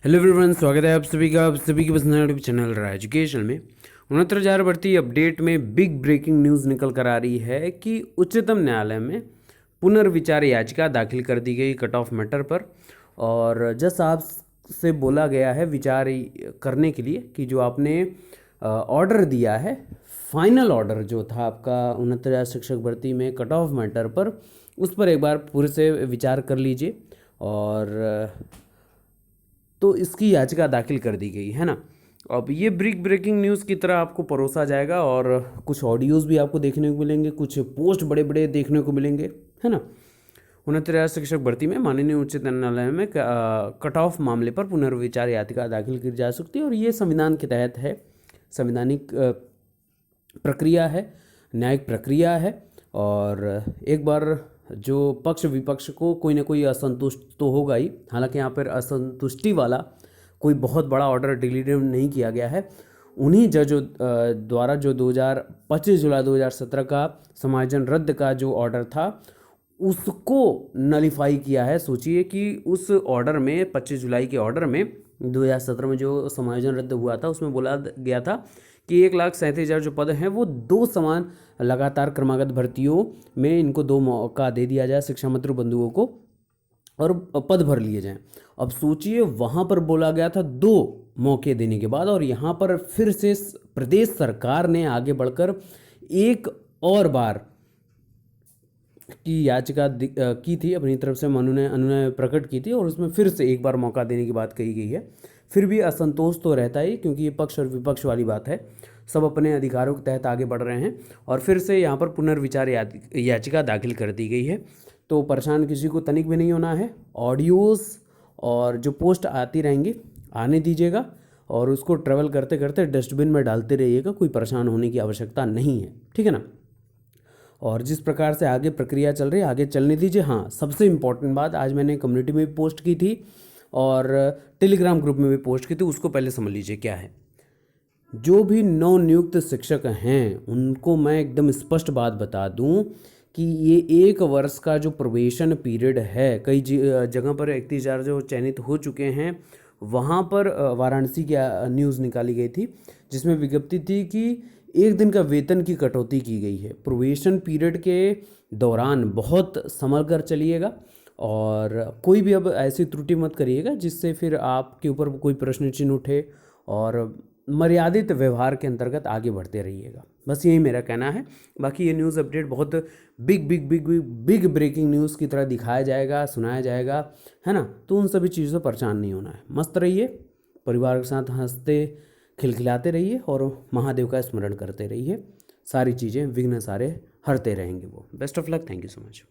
Hello everyone, स्वागत है आप सभी का की पसंद यूट्यूब चैनल रहा एजुकेशन में 69,000 भर्ती अपडेट में बिग ब्रेकिंग न्यूज़ निकल कर आ रही है कि उच्चतम न्यायालय में पुनर्विचार याचिका दाखिल कर दी गई कट ऑफ मैटर पर। और जज साहब से बोला गया है विचार करने के लिए कि जो आपने ऑर्डर दिया है, फाइनल ऑर्डर जो था आपका 69,000 शिक्षक भर्ती में कट ऑफ मैटर पर, उस पर एक बार पूरे से विचार कर लीजिए। और तो इसकी याचिका दाखिल कर दी गई है ना। अब ये बिग ब्रेकिंग न्यूज़ की तरह आपको परोसा जाएगा और कुछ ऑडियोज़ भी आपको देखने को मिलेंगे, कुछ पोस्ट बड़े बड़े देखने को मिलेंगे, है ना। 69,000 शिक्षक भर्ती में माननीय उच्चतम न्यायालय में कट ऑफ मामले पर पुनर्विचार याचिका दाखिल की जा सकती है और ये संविधान के तहत है, संवैधानिक प्रक्रिया है, न्यायिक प्रक्रिया है। और एक बार जो पक्ष विपक्ष को कोई ना कोई असंतुष्ट तो होगा ही, हालांकि यहाँ पर असंतुष्टि वाला कोई बहुत बड़ा ऑर्डर डिलीवर नहीं किया गया है। उन्हीं जजों द्वारा जो 25 जुलाई 2017 का समायोजन रद्द का जो ऑर्डर था उसको नलीफाई किया है। सोचिए कि उस ऑर्डर में 25 जुलाई के ऑर्डर में 2017 में जो समायोजन रद्द हुआ था उसमें बोला गया था कि 1,37,000 जो पद हैं वो 2 समान लगातार क्रमागत भर्तियों में इनको 2 मौका दे दिया जाए शिक्षा मंत्री बंधुओं को और पद भर लिए जाएं। अब सोचिए वहाँ पर बोला गया था 2 मौके देने के बाद, और यहाँ पर फिर से प्रदेश सरकार ने आगे बढ़कर एक और बार की याचिका की थी, अपनी तरफ से अनुनय प्रकट की थी और उसमें फिर से एक बार मौका देने की बात कही गई है। फिर भी असंतोष तो रहता ही, क्योंकि ये पक्ष और विपक्ष वाली बात है, सब अपने अधिकारों के तहत आगे बढ़ रहे हैं और फिर से यहाँ पर पुनर्विचार याचिका दाखिल कर दी गई है। तो परेशान किसी को तनिक भी नहीं होना है। ऑडियोज़ और जो पोस्ट आती रहेंगी आने दीजिएगा और उसको ट्रेवल करते करते डस्टबिन में डालते रहिएगा, कोई परेशान होने की आवश्यकता नहीं है, ठीक है ना। और जिस प्रकार से आगे प्रक्रिया चल रही है आगे चलने दीजिए। हाँ, सबसे इम्पॉर्टेंट बात आज मैंने कम्युनिटी में भी पोस्ट की थी और टेलीग्राम ग्रुप में भी पोस्ट की थी, उसको पहले समझ लीजिए क्या है। जो भी नवनियुक्त शिक्षक हैं उनको मैं एकदम स्पष्ट बात बता दूं कि ये 1 वर्ष का जो प्रोबेशन पीरियड है, कई जगह पर 31,000 जो चयनित हो चुके हैं, वहाँ पर वाराणसी की न्यूज़ निकाली गई थी जिसमें विज्ञप्ति थी कि 1 दिन का वेतन की कटौती की गई है। प्रोबेशन पीरियड के दौरान बहुत संभल कर चलिएगा और कोई भी अब ऐसी त्रुटि मत करिएगा जिससे फिर आपके ऊपर कोई प्रश्न चिन्ह उठे, और मर्यादित व्यवहार के अंतर्गत आगे बढ़ते रहिएगा। बस यही मेरा कहना है। बाकी ये न्यूज़ अपडेट बहुत बिग ब्रेकिंग न्यूज़ की तरह दिखाया जाएगा, सुनाया जाएगा, है ना। तो उन सभी चीज़ों से परेशान नहीं होना है। मस्त रहिए, परिवार के साथ हंसते खिलखिलाते रहिए और महादेव का स्मरण करते रहिए। सारी चीज़ें, विघ्न सारे हरते रहेंगे वो। Best of luck, thank you so much.